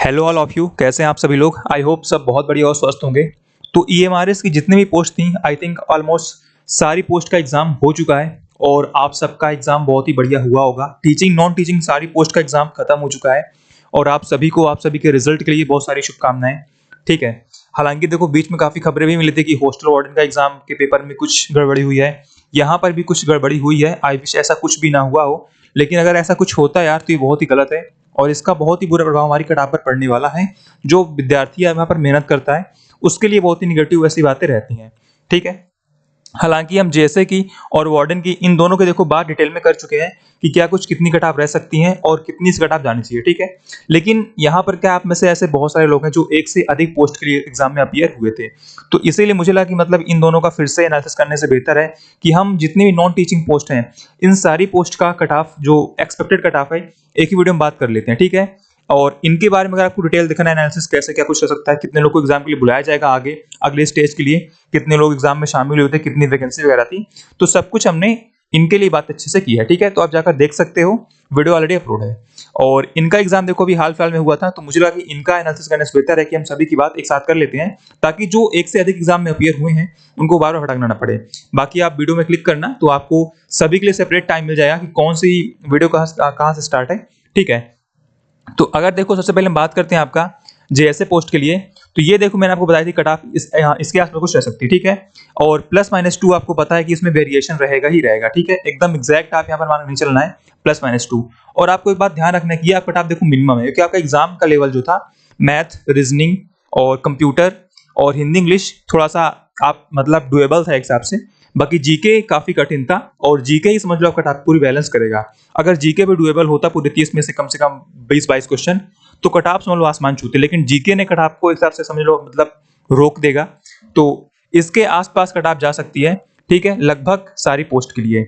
Hello all of you, कैसे हैं आप सभी लोग। आई होप सब बहुत बढ़िया और स्वस्थ होंगे। तो ईएमआरएस की जितनी भी पोस्ट थी, आई थिंक ऑलमोस्ट सारी पोस्ट का एग्जाम हो चुका है और आप सबका एग्जाम बहुत ही बढ़िया हुआ होगा। टीचिंग नॉन टीचिंग सारी पोस्ट का एग्जाम खत्म हो चुका है और आप सभी के रिजल्ट के लिए बहुत सारी शुभकामनाएं। ठीक है। हालांकि देखो, बीच में काफी खबरें भी मिली थी कि हॉस्टल वार्डन का एग्जाम के पेपर में कुछ गड़बड़ी हुई है। यहाँ पर भी कुछ गड़बड़ी हुई है। आई विश ऐसा कुछ भी ना हुआ हो, लेकिन अगर ऐसा कुछ होता है यार तो ये बहुत ही गलत है और इसका बहुत ही बुरा प्रभाव हमारी कटाप पर पड़ने वाला है। जो विद्यार्थी यहाँ पर मेहनत करता है उसके लिए बहुत ही निगेटिव ऐसी बातें रहती हैं। ठीक है। हालांकि हम जैसे कि और वार्डन की इन दोनों के देखो बात डिटेल में कर चुके हैं कि क्या कुछ कितनी कटाप रह सकती हैं और कितनी से कटाप जानी चाहिए। ठीक है। लेकिन यहाँ पर क्या आप में से ऐसे बहुत सारे लोग हैं जो एक से अधिक पोस्ट के लिए एग्जाम में अपीयर हुए थे, तो इसीलिए मुझे लगा कि मतलब इन दोनों का फिर से एनालिसिस करने से बेहतर है कि हम जितनी भी नॉन टीचिंग पोस्ट हैं इन सारी पोस्ट का कटाफ जो एक्सपेक्टेड कटाफ है एक ही वीडियो में बात कर लेते हैं। ठीक है। और इनके बारे में अगर आपको डिटेल देखना है, एनालिसिस कैसे क्या कुछ हो सकता है, कितने लोग को एग्जाम के लिए बुलाया जाएगा आगे अगले स्टेज के लिए, कितने लोग एग्जाम में शामिल हुए थे, कितनी वैकेंसी वगैरह थी, तो सब कुछ हमने इनके लिए बात अच्छे से की है। ठीक है। तो आप जाकर देख सकते हो, वीडियो ऑलरेडी अपलोड है। और इनका एग्जाम देखो अभी हाल फिलहाल में हुआ था, तो मुझे लगा कि इनका एनालिसिस करने से बेहतर है कि हम सभी की बात एक साथ कर लेते हैं ताकि जो एक से अधिक एग्जाम में अपीयर हुए हैं उनको बार बार भटकना ना पड़े। बाकी आप वीडियो में क्लिक करना तो आपको सभी के लिए सेपरेट टाइम मिल जाएगा कि कौन सी वीडियो कहाँ से स्टार्ट है। ठीक है। तो अगर देखो, सबसे पहले हम बात करते हैं आपका जेएसए पोस्ट के लिए। तो ये देखो, मैंने आपको बताई थी कट ऑफ इसके आसपास कुछ रह सकती है। ठीक है। और +-2 आपको पता है कि इसमें वेरिएशन रहेगा ही रहेगा। ठीक है। एकदम एग्जैक्ट आप यहाँ पर मान नहीं चलना है, +-2। और आपको एक बात ध्यान रखना है कि आपका कट ऑफ देखो मिनिमम है, क्योंकि आपका एग्जाम का लेवल जो था मैथ, रीजनिंग और कंप्यूटर और हिंदी इंग्लिश थोड़ा सा आप मतलब डुएबल था एक हिसाब से। बाकी जीके काफी कठिन था और जीके ही समझ लो आपका कट ऑफ पूरी बैलेंस करेगा। अगर जीके भी डुएबल होता पूरे 30 में से कम 20-22 क्वेश्चन, तो कट ऑफ समझ लो आसमान छूते। लेकिन जीके ने कट ऑफ को एक हिसाब से समझ लो मतलब रोक देगा, तो इसके आसपास कट ऑफ जा सकती है। ठीक है। लगभग सारी पोस्ट के लिए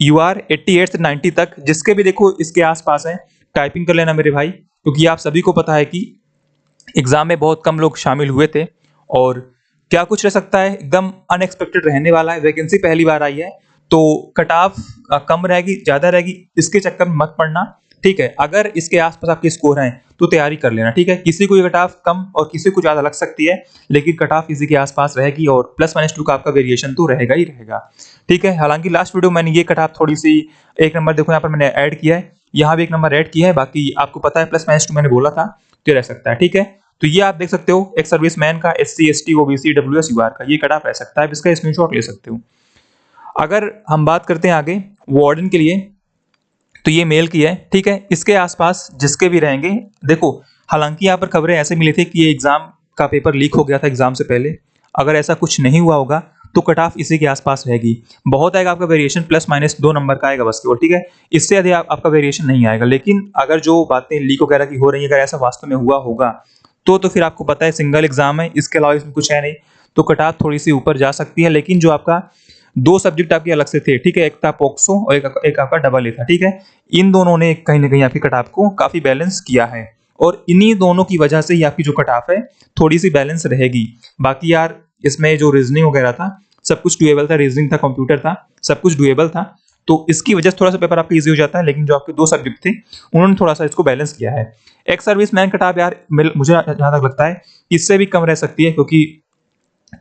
यूआर 88 से 90 तक जिसके भी देखो इसके आसपास है, टाइपिंग कर लेना मेरे भाई, क्योंकि आप सभी को पता है कि एग्जाम में बहुत कम लोग शामिल हुए थे और क्या कुछ रह सकता है, एकदम अनएक्सपेक्टेड रहने वाला है। वैकेंसी पहली बार आई है तो कट ऑफ कम रहेगी ज्यादा रहेगी, इसके चक्कर में मत पड़ना। ठीक है। अगर इसके आसपास आपके स्कोर हैं तो तैयारी कर लेना। ठीक है। किसी को कट ऑफ कम और किसी को ज्यादा लग सकती है, लेकिन कट ऑफ इसी के आसपास रहेगी और +-2 का आपका वेरिएशन तो रहेगा ही रहेगा। ठीक है। हालांकि लास्ट वीडियो मैंने ये कट ऑफ थोड़ी सी एक नंबर देखो यहाँ पर मैंने ऐड किया है, यहाँ भी एक नंबर ऐड किया है। बाकी आपको पता है +-2 मैंने बोला था तो रह सकता है। ठीक है। तो ये आप देख सकते हो एक सर्विसमैन का SC ST OBC WS UR का ये कट ऑफ रह सकता है, आप इसका स्क्रीनशॉट ले सकते हो। अगर हम बात करते हैं आगे वार्डन के लिए, तो ये मेल की है। ठीक है। इसके आसपास जिसके भी रहेंगे, देखो हालांकि यहाँ पर खबरें ऐसे मिली थी कि ये एग्जाम का पेपर लीक हो गया था एग्जाम से पहले। अगर ऐसा कुछ नहीं हुआ होगा तो कट ऑफ इसी के आसपास रहेगी। बहुत आएगा आपका वेरिएशन, +-2 नंबर का आएगा बस केवल। ठीक है। इससे अधिक आपका वेरिएशन नहीं आएगा। लेकिन अगर जो बातें लीक वगैरह की हो रही है, अगर ऐसा वास्तव में हुआ होगा तो फिर आपको पता है सिंगल एग्जाम है, इसके अलावा इसमें कुछ है नहीं, तो कट ऑफ थोड़ी सी ऊपर जा सकती है। लेकिन जो आपका 2 सब्जेक्ट आपके अलग से थे, ठीक है, एक था पोक्सो और एक आपका डबल ए था। ठीक है। इन दोनों ने कहीं ना कहीं आपकी कट ऑफ को काफी बैलेंस किया है और इन्हीं दोनों की वजह से ही आपकी जो कट ऑफ है थोड़ी सी बैलेंस रहेगी। बाकी यार इसमें जो रीजनिंग वगैरह था सब कुछ डुएबल था, रीजनिंग था, कंप्यूटर था, सब कुछ डुएबल था, तो इसकी वजह से थोड़ा सा पेपर आपका इजी हो जाता है। लेकिन जो आपके 2 सब्जेक्ट थे उन्होंने थोड़ा सा इसको बैलेंस किया है। एक्स सर्विसमैन कट ऑफ यार मुझे जहां तक लगता है इससे भी कम रह सकती है, क्योंकि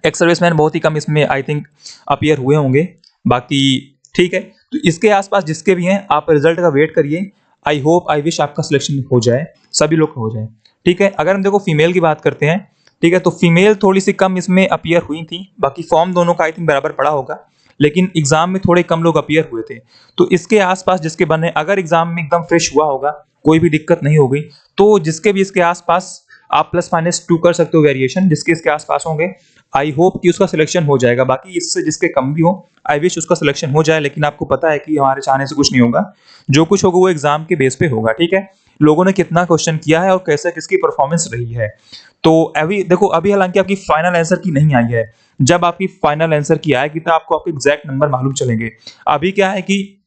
एक्स सर्विसमैन बहुत ही कम इसमें आई थिंक अपीयर हुए होंगे। बाकी ठीक है। तो इसके आसपास जिसके भी हैं आप रिजल्ट का वेट करिए। आई होप आई विश आपका सिलेक्शन हो जाए, सभी लोग का हो जाए। ठीक है। अगर हम देखो फीमेल की बात करते हैं, ठीक है, तो फीमेल थोड़ी सी कम इसमें अपीयर हुई थी। बाकी फॉर्म दोनों का आई थिंक बराबर पड़ा होगा, लेकिन एग्जाम में थोड़े कम लोग अपीयर हुए थे। तो इसके आसपास जिसके बने, अगर एग्जाम में एकदम फ्रेश हुआ होगा, कोई भी दिक्कत नहीं होगी, तो जिसके भी इसके आसपास आप +-2 कर सकते हो वेरिएशन, जिसके इसके आसपास होंगे आई होप कि उसका सिलेक्शन हो जाएगा। बाकी इससे जिसके कम भी हो आई विश उसका सिलेक्शन हो जाए, लेकिन आपको पता है कि हमारे चाहने से कुछ नहीं होगा। जो कुछ होगा वो एग्जाम के बेस पे होगा। ठीक है। लोगों ने कितना क्वेश्चन किया है और कैसे किसकी परफॉर्मेंस रही है, तो अभी देखो, अभी हालांकि आपकी फाइनल आंसर की नहीं आई है। जब आपकी फाइनल आंसर की आएगी तो आपको आपके एग्जैक्ट नंबर मालूम चलेंगे। अभी क्या है कि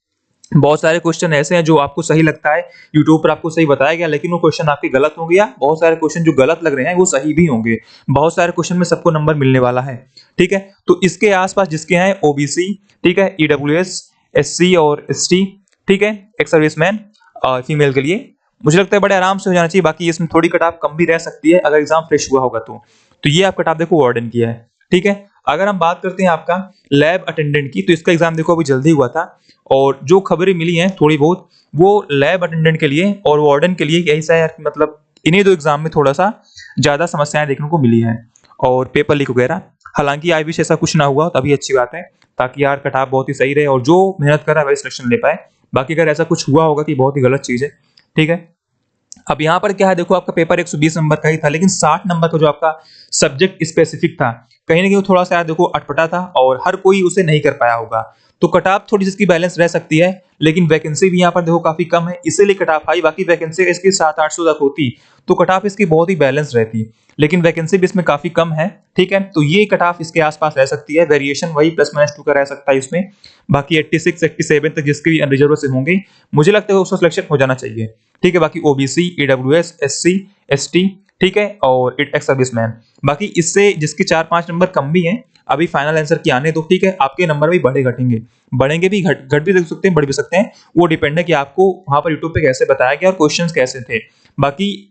बहुत सारे क्वेश्चन ऐसे हैं जो आपको सही लगता है, यूट्यूब पर आपको सही बताया गया, लेकिन वो क्वेश्चन आपके गलत होंगे, या बहुत सारे क्वेश्चन जो गलत लग रहे हैं वो सही भी होंगे। बहुत सारे क्वेश्चन में सबको नंबर मिलने वाला है। ठीक है। तो इसके आसपास जिसके हैं ओबीसी, ठीक है, ईडब्ल्यूएस, एससी और एसटी, ठीक है, एक्स सर्विसमैन फीमेल के लिए, मुझे लगता है बड़े आराम से हो जाना चाहिए। बाकी इसमें थोड़ी कट ऑफ कम भी रह सकती है अगर एग्जाम फ्रेश हुआ होगा तो ये आप कट ऑफ देखो वार्डन किया है, ठीक है। अगर हम बात करते हैं आपका लैब अटेंडेंट की, तो इसका एग्जाम देखो अभी जल्दी हुआ था, और जो खबरें मिली हैं थोड़ी बहुत, वो लैब अटेंडेंट के लिए और वार्डन के लिए यही सा है, मतलब इन्हीं दो एग्जाम में थोड़ा सा ज्यादा समस्याएं देखने को मिली हैं और पेपर लीक वगैरह। हालांकि आई विश ऐसा कुछ ना हुआ तभी अच्छी बात है, ताकि यार कट ऑफ बहुत ही सही रहे और जो मेहनत कर रहा है वही सिलेक्शन ले पाए। बाकी अगर ऐसा कुछ हुआ होगा तो बहुत ही गलत चीज है, ठीक है। अब यहाँ पर क्या है, देखो आपका पेपर 120 नंबर का ही था, लेकिन 60 नंबर का जो आपका सब्जेक्ट स्पेसिफिक था, कहीं ना कहीं वो थोड़ा सा यार देखो अटपटा था और हर कोई उसे नहीं कर पाया होगा। तो कट ऑफ थोड़ी इसकी बैलेंस रह सकती है, लेकिन वैकेंसी भी यहाँ पर देखो काफी कम है, इसीलिए कट ऑफ आई। बाकी वैकेंसी इसकी 700-800 तक होती तो कट ऑफ इसकी बहुत ही बैलेंस रहती, लेकिन वैकेंसी भी इसमें काफी कम है, ठीक है। तो ये कट ऑफ इसके आसपास रह सकती है, वेरिएशन वही +-2 का रह सकता है इसमें। बाकी 86 87 तक जिसके भी अनरिजर्व से होंगे, मुझे लगता है उसका सिलेक्शन हो जाना चाहिए, ठीक है। बाकी ओबीसी, ईडब्ल्यूएस, एससी, एसटी, ठीक है, और एक्स सर्विसमैन। बाकी इससे जिसके 4-5 नंबर कम भी हैं, अभी फाइनल आंसर की आने दो, ठीक है। आपके नंबर भी बढ़े घटेंगे, बढ़ेंगे भी, घट भी देख सकते हैं, बढ़ भी सकते हैं, वो डिपेंड है कि आपको वहां पर यूट्यूब पे कैसे बताया गया और क्वेश्चंस कैसे थे। बाकी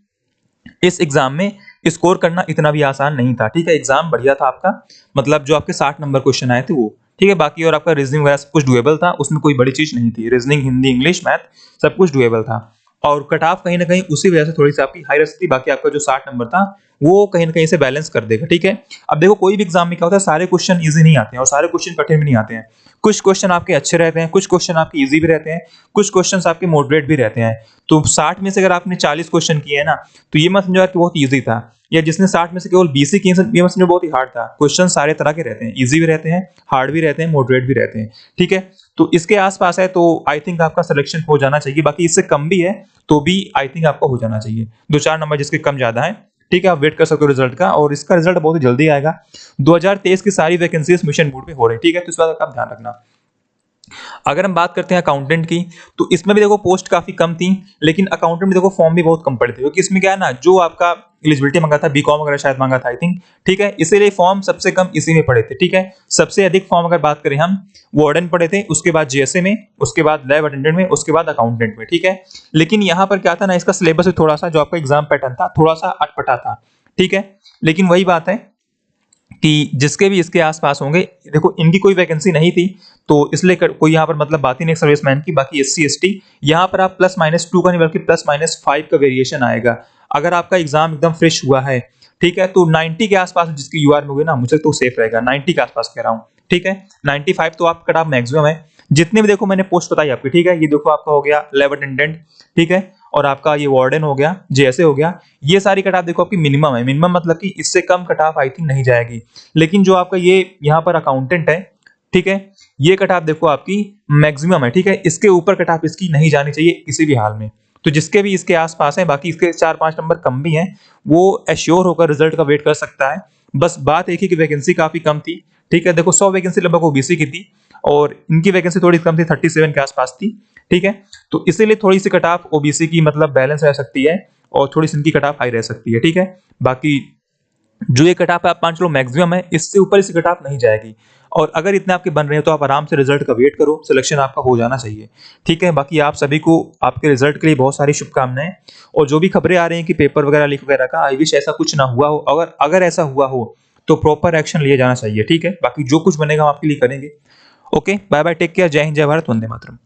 इस एग्जाम में स्कोर करना इतना भी आसान नहीं था, ठीक है। एग्जाम बढ़िया था आपका, मतलब जो आपके 60 नंबर क्वेश्चन आए थे वो, ठीक है। बाकी और आपका रीजनिंग वगैरह सब कुछ डुएबल था, उसमें कोई बड़ी चीज नहीं थी। रीजनिंग, हिंदी, इंग्लिश, मैथ सब कुछ डुएबल था, और कट ऑफ कहीं ना कहीं उसी वजह से थोड़ी सी आपकी हाई रह सकती। बाकी आपका जो 60 नंबर था वो कहीं ना कहीं से बैलेंस कर देगा, ठीक है। अब देखो कोई भी एग्जाम में क्या होता है, सारे क्वेश्चन इजी नहीं आते हैं और सारे क्वेश्चन कठिन भी नहीं आते हैं। कुछ क्वेश्चन आपके अच्छे रहते हैं, कुछ क्वेश्चन आपके इजी भी रहते हैं, कुछ क्वेश्चन आपके मॉडरेट भी रहते हैं। तो 60 में से अगर आपने 40 क्वेश्चन किए हैं ना, तो ये मत समझो यार कि बहुत इजी था, या जिसने 60 में से केवल 20 ही किए ये मत समझो बहुत ही हार्ड था। क्वेश्चन सारे तरह के रहते हैं, इजी भी रहते हैं, हार्ड भी रहते हैं, मॉडरेट भी रहते हैं, ठीक है। तो इसके आसपास है, तो आई थिंक आपका सिलेक्शन हो जाना चाहिए। बाकी इससे कम भी है तो भी आई थिंक आपका हो जाना चाहिए, 2-4 नंबर जिसके कम ज्यादा है, ठीक है। आप वेट कर सकते हो रिजल्ट का, और इसका रिजल्ट बहुत ही जल्दी आएगा। 2023 की सारी वैकेंसीज मिशन मोड पे हो रही है, ठीक है। तो इस बात का आप ध्यान रखना। अगर हम बात करते हैं अकाउंटेंट की, तो इसमें भी देखो पोस्ट काफी कम थी, लेकिन अकाउंटेंट में देखो फॉर्म भी बहुत कम पड़े थे, क्योंकि इसमें क्या है ना, जो आपका एलिजिबिलिटी मांगा था, बीकॉम वगैरह शायद मांगा था आई थिंक, ठीक है। इसीलिए फॉर्म सबसे कम इसी में पड़े थे, ठीक है। सबसे अधिक फॉर्म अगर बात करें हम, वार्डन पड़े थे, उसके बाद जीएसए में, उसके बाद लैब अटेंडेंट में, उसके बाद अकाउंटेंट में, ठीक है। लेकिन यहाँ पर क्या था ना, इसका सिलेबस थोड़ा सा, जो आपका एग्जाम पैटर्न था, थोड़ा सा अटपटा था, ठीक है। लेकिन वही बात है कि जिसके भी इसके आसपास होंगे, देखो इनकी कोई वैकेंसी नहीं थी, तो इसलिए कोई यहाँ पर मतलब बात ही नहीं सर्विसमैन की। बाकी एससी एसटी, यहाँ पर आप +-2 का नहीं बल्कि +-5 का वेरिएशन आएगा अगर आपका एग्जाम एकदम फ्रेश हुआ है, ठीक है। तो 90 के आसपास जिसकी यूआर में हुए ना, मुझे तो सेफ रहेगा, 90 के आसपास कह रहा हूँ, ठीक है। 95 तो आप कट ऑफ मैक्सिमम है। जितने भी देखो मैंने पोस्ट बताई आपकी, ठीक है। ये देखो आपका हो गया लैब अटेंडेंट, ठीक है, और आपका ये वार्डन हो गया, जेएसए हो गया, ये सारी कट ऑफ देखो आपकी मिनिमम है। मिनिमम मतलब कि इससे कम कट ऑफ आई थिंक नहीं जाएगी। लेकिन जो आपका ये यहाँ पर अकाउंटेंट है, ठीक है, ये कट ऑफ देखो आपकी मैक्सिमम है, ठीक है। इसके ऊपर कट ऑफ इसकी नहीं जानी चाहिए किसी भी हाल में। तो जिसके भी इसके आसपास है, बाकी इसके 4-5 नंबर कम भी हैं, वो एश्योर होकर रिजल्ट का वेट कर सकता है। बस बात एक ही कि वैकेंसी काफी कम थी, ठीक है। देखो 100 वैकेंसी लगभग ओबीसी की थी, और इनकी वैकेंसी थोड़ी कम थी, 37 के आसपास थी, ठीक है। तो इसीलिए थोड़ी सी कट ऑफ ओबीसी की मतलब बैलेंस रह सकती है, और थोड़ी सी इनकी कट ऑफ हाई रह सकती है, ठीक है। बाकी जो ये कट ऑफ है आप मान चलो मैक्सिमम है, इससे ऊपर इसी कट ऑफ नहीं जाएगी। और अगर इतने आपके बन रहे हैं तो आप आराम से रिजल्ट का वेट करो, सिलेक्शन आपका हो जाना चाहिए, ठीक है। बाकी आप सभी को आपके रिजल्ट के लिए बहुत सारी शुभकामनाएं। और जो भी खबरें आ रही हैं कि पेपर वगैरह लीक वगैरह का, आई विश ऐसा कुछ ना हुआ हो। अगर अगर ऐसा हुआ हो तो प्रॉपर एक्शन लिया जाना चाहिए, ठीक है। बाकी जो कुछ बनेगा हम आपके लिए करेंगे। Okay, bye bye, take care, जय हिंद, जय भारत, वंदे मातरम।